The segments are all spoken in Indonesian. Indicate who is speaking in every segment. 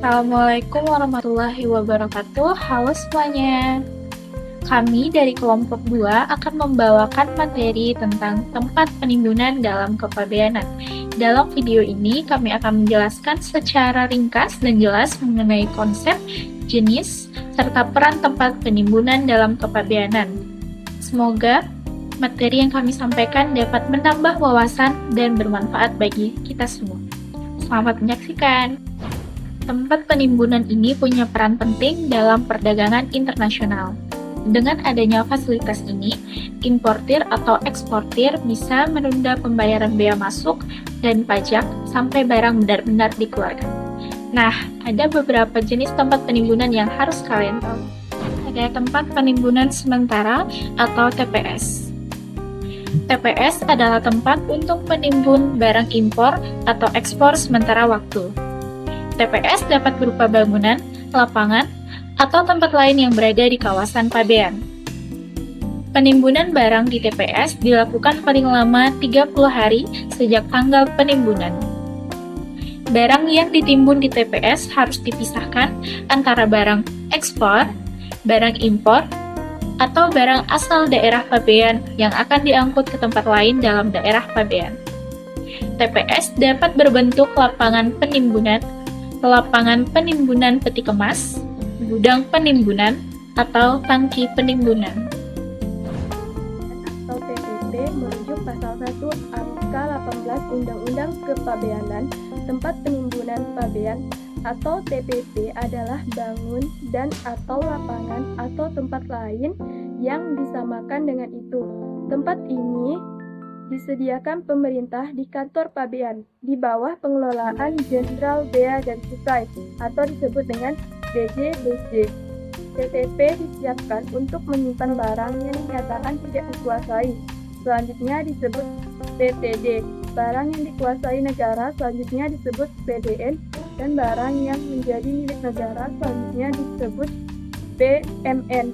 Speaker 1: Assalamualaikum warahmatullahi wabarakatuh. Halo semuanya. Kami dari kelompok 2 akan membawakan materi tentang tempat penimbunan dalam kepabeanan. Dalam video ini kami akan menjelaskan secara ringkas dan jelas mengenai konsep, jenis, serta peran tempat penimbunan dalam kepabeanan. Semoga materi yang kami sampaikan dapat menambah wawasan dan bermanfaat bagi kita semua. Selamat menyaksikan. Tempat penimbunan ini punya peran penting dalam perdagangan internasional. Dengan adanya fasilitas ini, importir atau eksportir bisa menunda pembayaran bea masuk dan pajak sampai barang benar-benar dikeluarkan. Nah, ada beberapa jenis tempat penimbunan yang harus kalian tahu. Ada tempat penimbunan sementara atau TPS. TPS adalah tempat untuk menimbun barang impor atau ekspor sementara waktu. TPS dapat berupa bangunan, lapangan, atau tempat lain yang berada di kawasan pabean. Penimbunan barang di TPS dilakukan paling lama 30 hari sejak tanggal penimbunan. Barang yang ditimbun di TPS harus dipisahkan antara barang ekspor, barang impor, atau barang asal daerah pabean yang akan diangkut ke tempat lain dalam daerah pabean. TPS dapat berbentuk lapangan penimbunan, lapangan penimbunan peti kemas, gudang penimbunan, atau tangki penimbunan.
Speaker 2: Atau TPP merujuk pasal 1 angka 18 Undang-Undang Kepabeanan. Tempat penimbunan pabean atau TPP adalah bangun dan atau lapangan atau tempat lain yang disamakan dengan itu. Tempat ini disediakan pemerintah di kantor pabean di bawah pengelolaan Jenderal Bea dan Cukai atau disebut dengan DJBJ. TPP disiapkan untuk menyimpan barang yang dinyatakan tidak dikuasai. Selanjutnya disebut BTD. Barang yang dikuasai negara selanjutnya disebut BDN, dan barang yang menjadi milik negara selanjutnya disebut BMN.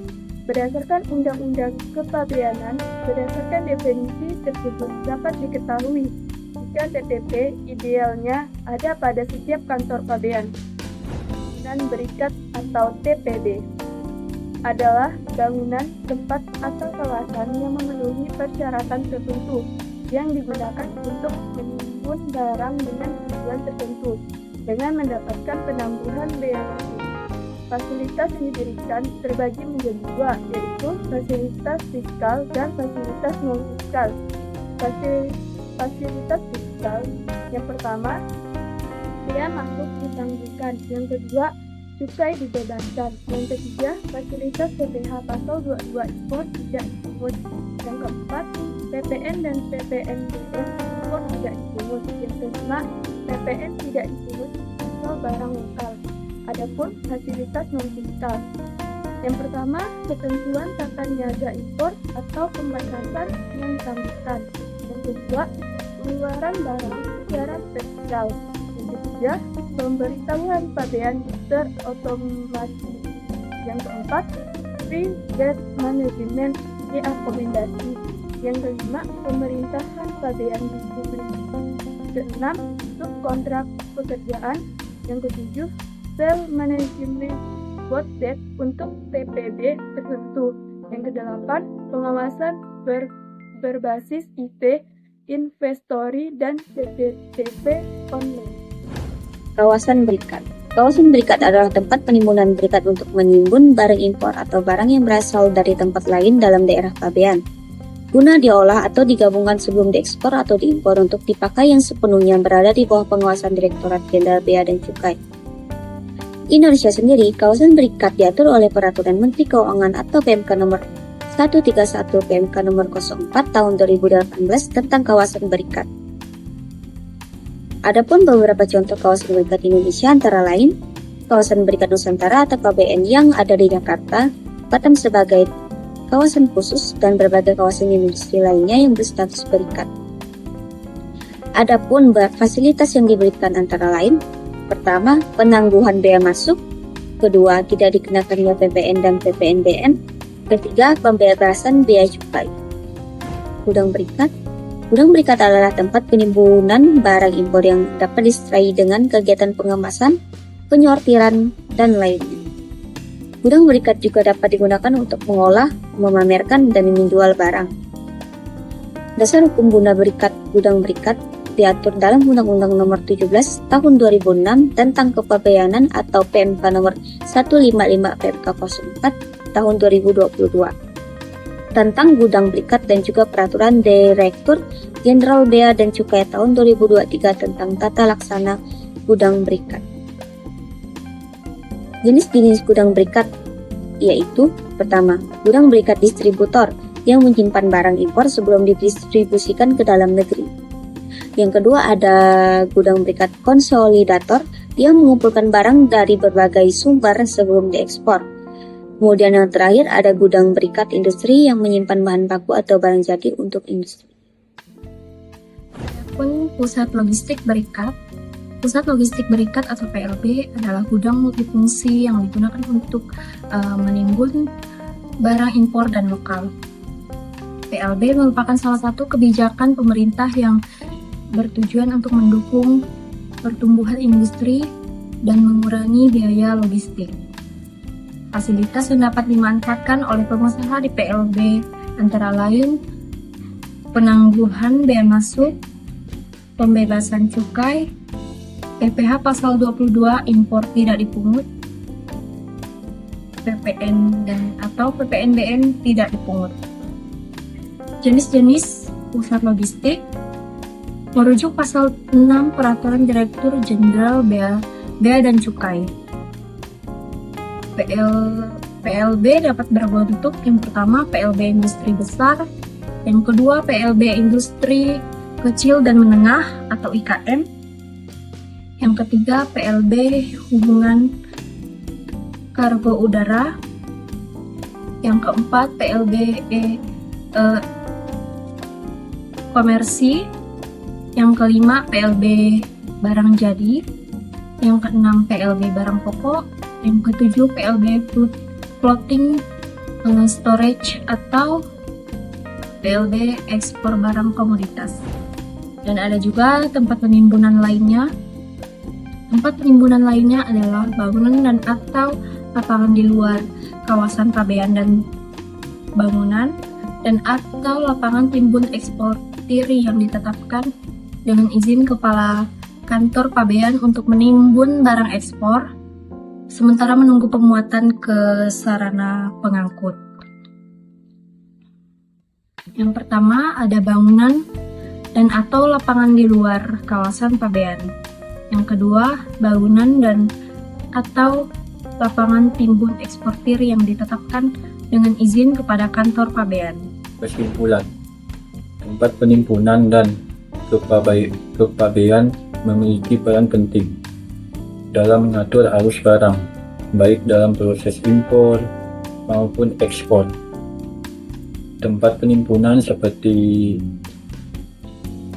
Speaker 2: Berdasarkan Undang-Undang Kepabeanan, berdasarkan definisi tersebut dapat diketahui jika TPP idealnya ada pada setiap kantor pabean. Dan berikat atau TPB adalah bangunan, tempat, atau kawasan yang memenuhi persyaratan tertentu yang digunakan untuk menimbun barang dengan tujuan tertentu dengan mendapatkan penangguhan bea masuk. Fasilitas yang diberikan terbagi menjadi dua, yaitu fasilitas fiskal dan fasilitas non-fiskal. Fasilitas fiskal yang pertama, bea masuk ditangguhkan. Yang kedua, cukai dibebaskan. Yang ketiga, fasilitas PPh pasal 22 impor tidak dipungut. Yang keempat, PPN dan PPNBM impor tidak dipungut. Yang kelima, PPN tidak dipungut asal barang lokal. Adapun fasilitas non-fiskal. Yang pertama, ketentuan tata niaga impor atau pembatasan yang ditangguhkan. Yang kedua, pengeluaran barang secara spesial. Yang ketiga, pemberitahuan pabean terotomasi. Yang keempat, free gate management reakomendasi. Yang kelima, pemerintahan pabean di publik. Keenam, subkontrak pekerjaan. Yang ketujuh, sel management budget untuk TPB tertentu. Yang kedelapan, pengawasan berbasis IT, inventory, dan CCTV online.
Speaker 3: Kawasan berikat. Kawasan berikat adalah tempat penimbunan berikat untuk menimbun barang impor atau barang yang berasal dari tempat lain dalam daerah pabean, guna diolah atau digabungkan sebelum diekspor atau diimpor untuk dipakai yang sepenuhnya berada di bawah pengawasan Direktorat Jenderal Bea dan Cukai. Indonesia sendiri, kawasan berikat diatur oleh Peraturan Menteri Keuangan atau PMK nomor 131 PMK nomor 04 tahun 2018 tentang kawasan berikat. Adapun beberapa contoh kawasan berikat Indonesia antara lain kawasan berikat Nusantara atau KBN yang ada di Jakarta, Batam sebagai kawasan khusus, dan berbagai kawasan industri lainnya yang berstatus berikat. Adapun fasilitas yang diberikan antara lain, pertama, penangguhan bea masuk, kedua, tidak dikenakannya PPN dan PPNBM, ketiga, pembebasan bea cukai. Gudang berikat adalah tempat penimbunan barang impor yang dapat diserai dengan kegiatan pengemasan, penyortiran, dan lainnya. Gudang berikat juga dapat digunakan untuk mengolah, memamerkan, dan menjual barang. Dasar hukum gudang berikat diatur dalam Undang-Undang Nomor 17 Tahun 2006 tentang Kepabeanan atau PMK Nomor 155 PMK 04 Tahun 2022 tentang gudang berikat dan juga Peraturan Direktur Jenderal Bea dan Cukai tahun 2023 tentang tata laksana gudang berikat. Jenis-jenis gudang berikat yaitu pertama, gudang berikat distributor yang menyimpan barang impor sebelum didistribusikan ke dalam negeri. Yang kedua ada gudang berikat konsolidator yang mengumpulkan barang dari berbagai sumber sebelum diekspor. Kemudian yang terakhir ada gudang berikat industri yang menyimpan bahan baku atau barang jadi untuk industri.
Speaker 1: Adapun pusat logistik berikat atau PLB adalah gudang multifungsi yang digunakan untuk menimbun barang impor dan lokal. PLB merupakan salah satu kebijakan pemerintah yang bertujuan untuk mendukung pertumbuhan industri dan mengurangi biaya logistik. Fasilitas yang dapat dimanfaatkan oleh pengusaha di PLB antara lain penangguhan bea masuk, pembebasan cukai, PPh pasal 22 impor tidak dipungut, PPN atau PPNBM tidak dipungut. Jenis-jenis pusat logistik merujuk pasal 6 Peraturan Direktur Jenderal Bea dan Cukai. PLB dapat berbentuk yang pertama PLB industri besar, yang kedua PLB industri kecil dan menengah atau IKM, yang ketiga PLB hubungan kargo udara, yang keempat PLB komersi, yang kelima PLB barang jadi, yang keenam PLB barang pokok, yang ketujuh PLB floating storage atau PLB ekspor barang komoditas. Dan ada juga tempat penimbunan lainnya. Tempat penimbunan lainnya adalah bangunan dan atau lapangan di luar kawasan pabean dan bangunan, dan atau lapangan timbun eksportir yang ditetapkan dengan izin kepala kantor pabean untuk menimbun barang ekspor, sementara menunggu pemuatan ke sarana pengangkut. Yang pertama ada bangunan dan atau lapangan di luar kawasan pabean. Yang kedua, bangunan dan atau lapangan timbun eksportir yang ditetapkan dengan izin kepada kantor pabean.
Speaker 4: Kesimpulan, tempat penimbunan dan kepabean memiliki peran penting dalam mengatur arus barang, baik dalam proses impor maupun ekspor. Tempat penimbunan seperti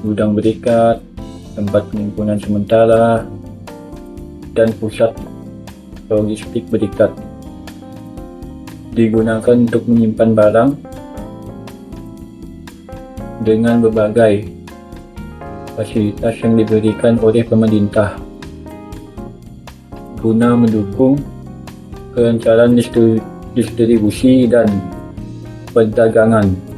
Speaker 4: gudang berikat, tempat penimbunan sementara, dan pusat logistik berikat digunakan untuk menyimpan barang dengan berbagai fasilitas yang diberikan oleh pemerintah guna mendukung kelancaran distribusi dan perdagangan.